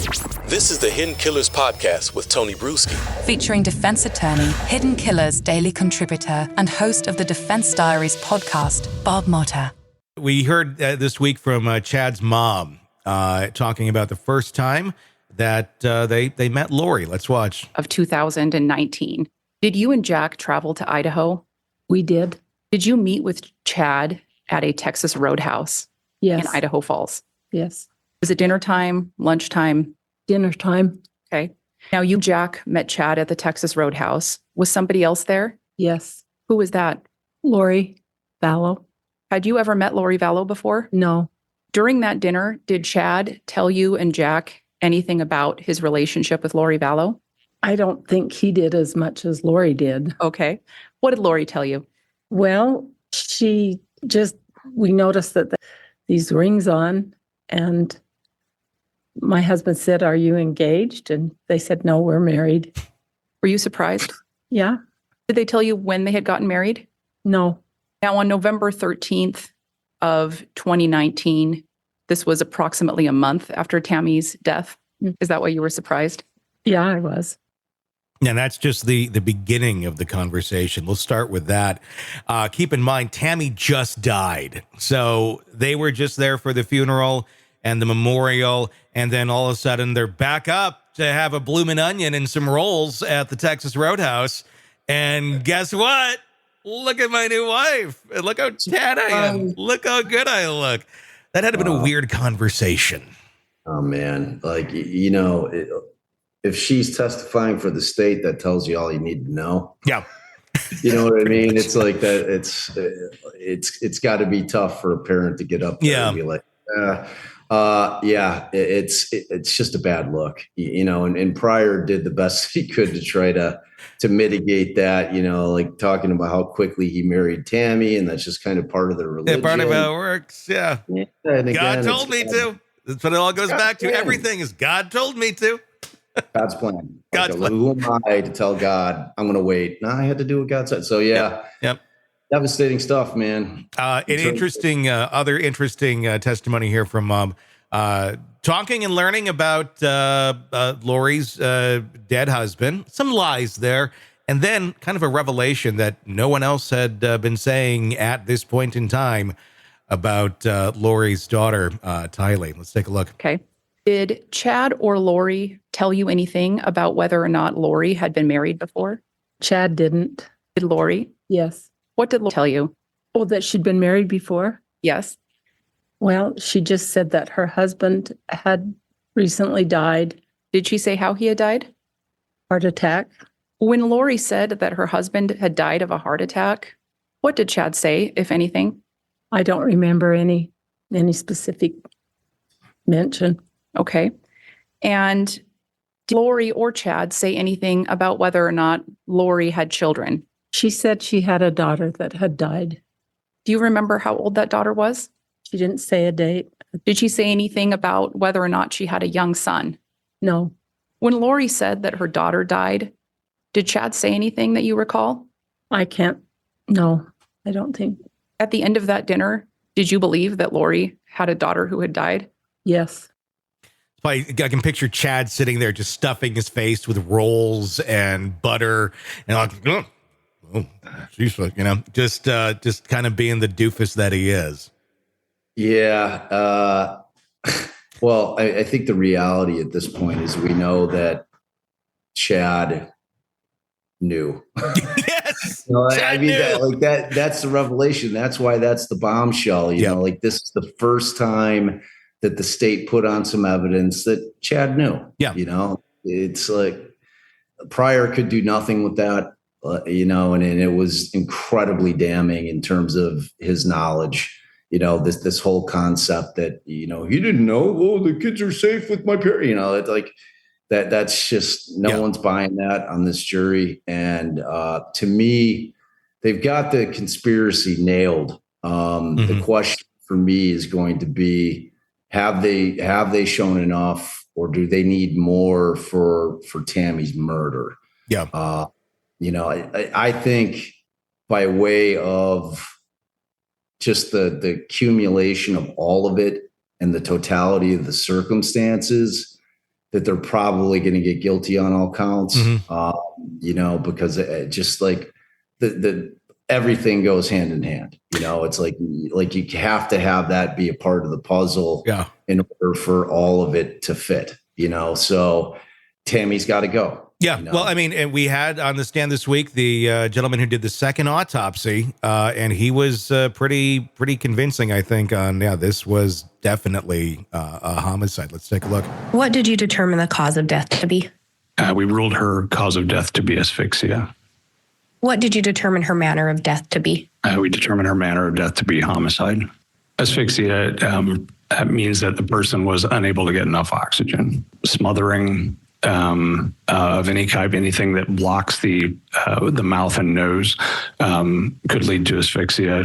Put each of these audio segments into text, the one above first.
This is the Hidden Killers Podcast with Tony Brueski. Featuring defense attorney, Hidden Killers daily contributor, and host of the Defense Diaries podcast, Bob Motta. We heard this week from Chad's mom talking about the first time that they met Lori. Let's watch. Of 2019. Did you and Jack travel to Idaho? We did. Did you meet with Chad at a Texas Roadhouse Yes. in Idaho Falls? Yes. Was it dinner time, lunchtime? Dinner time. Okay. Now you, Jack, met Chad at the Texas Roadhouse. Was somebody else there? Yes. Who was that? Lori Vallow. Had you ever met Lori Vallow before? No. During that dinner, did Chad tell you and Jack anything about his relationship with Lori Vallow? I don't think he did as much as Lori did. Okay. What did Lori tell you? Well, we noticed that these rings on, and my husband said, "Are you engaged?" And they said, "No, we're married." Were you surprised? Yeah. Did they tell you when they had gotten married? No. Now, on November 13th of 2019, this was approximately a month after Tammy's death. Is that why you were surprised? Yeah, I was. And that's just the beginning of the conversation. We'll start with that. Keep in mind, Tammy just died. So they were just there for the funeral and the memorial. And then all of a sudden they're back up to have a bloomin' onion and some rolls at the Texas Roadhouse. And guess what? Look at my new wife. And look how tan I am. Look how good I look. That had been a weird conversation. Oh, man. Like, if she's testifying for the state, that tells you all you need to know. Yeah. You know what I mean? It's like that. It's got to be tough for a parent to get up there and be like, it's just a bad look, and Pryor did the best he could to try to mitigate that, like talking about how quickly he married Tammy. And that's just kind of part of the religion. Yeah, part of how it works. Yeah. And again, God told me to. That's what it all goes back to. Everything is God told me to. God's plan. God's plan. Who am I to tell God I'm going to wait? No, I had to do what God said. So Yep. Devastating stuff, man. Other interesting testimony here from Mom, talking and learning about Lori's dead husband. Some lies there, and then kind of a revelation that no one else had been saying at this point in time about Lori's daughter, Tylee. Let's take a look. Okay. Did Chad or Lori tell you anything about whether or not Lori had been married before? Chad didn't. Did Lori? Yes. What did Lori tell you? Oh, that she'd been married before? Yes. Well, she just said that her husband had recently died. Did she say how he had died? Heart attack. When Lori said that her husband had died of a heart attack, what did Chad say, if anything? I don't remember any specific mention. Okay. And did Lori or Chad say anything about whether or not Lori had children? She said she had a daughter that had died. Do you remember how old that daughter was? She didn't say a date. Did she say anything about whether or not she had a young son? No. When Lori said that her daughter died, did Chad say anything that you recall? No, I don't think. At the end of that dinner, did you believe that Lori had a daughter who had died? Yes. I can picture Chad sitting there just stuffing his face with rolls and butter and like, she's like, just kind of being the doofus that he is. Yeah. Well, I think the reality at this point is we know that Chad knew. Yes. Chad knew. That's the revelation. That's why that's the bombshell. This is the first time that the state put on some evidence that Chad knew. Yeah. It's like Pryor could do nothing with that, and it was incredibly damning in terms of his knowledge. This whole concept that, he didn't know, the kids are safe with my parents, it's like that's just one's buying that on this jury. And to me, they've got the conspiracy nailed. The question for me is going to be, have they shown enough, or do they need more for Tammy's murder? Yeah. I think by way of just the accumulation of all of it and the totality of the circumstances, that they're probably going to get guilty on all counts, because it just like the everything goes hand in hand. It's like you have to have that be a part of the puzzle in order for all of it to fit, so Tammy's got to go. Yeah. Well, I mean, and we had on the stand this week the gentleman who did the second autopsy, and he was pretty convincing, I think, on, this was definitely a homicide. Let's take a look. What did you determine the cause of death to be? We ruled her cause of death to be asphyxia. What did you determine her manner of death to be? We determined her manner of death to be homicide. Asphyxia means that the person was unable to get enough oxygen. Smothering of any type, anything that blocks the mouth and nose could lead to asphyxia.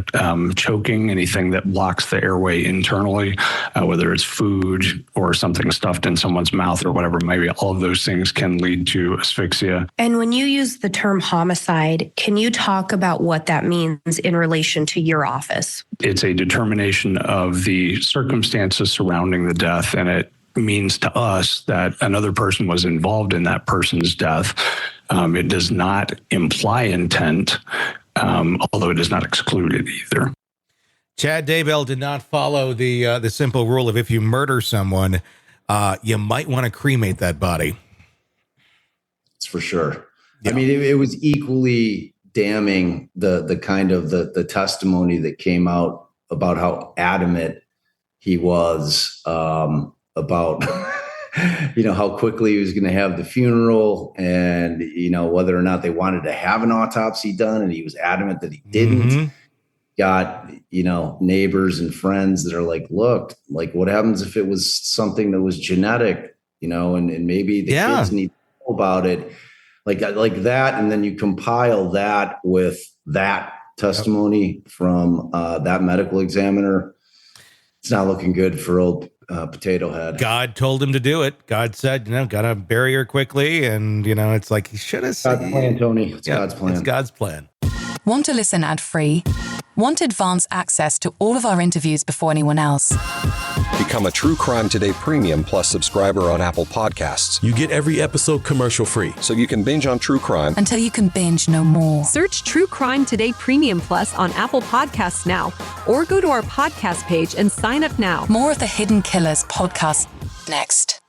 Choking, anything that blocks the airway internally, whether it's food or something stuffed in someone's mouth or whatever, maybe all of those things can lead to asphyxia. And when you use the term homicide, can you talk about what that means in relation to your office? It's a determination of the circumstances surrounding the death, and it means to us that another person was involved in that person's death. It does not imply intent, although it does not exclude it either. Chad Daybell did not follow the simple rule of if you murder someone, you might want to cremate that body. It's for sure. Yeah. I mean, it was equally damning the kind of the testimony that came out about how adamant he was about how quickly he was going to have the funeral, and whether or not they wanted to have an autopsy done, and he was adamant that he didn't. Got neighbors and friends that are like, look, like what happens if it was something that was genetic, and maybe the kids need to know about it, like that, and then you compile that with that testimony from that medical examiner. It's not looking good for old Potato Head. God told him to do it. God said, gotta bury her quickly. And, it's like he should have said. God's plan, Tony. It's God's plan. It's God's plan. Want to listen ad-free? Want advanced access to all of our interviews before anyone else? Become a True Crime Today Premium Plus subscriber on Apple Podcasts. You get every episode commercial-free, so you can binge on true crime until you can binge no more. Search True Crime Today Premium Plus on Apple Podcasts now, or go to our podcast page and sign up now. More of the Hidden Killers podcast next.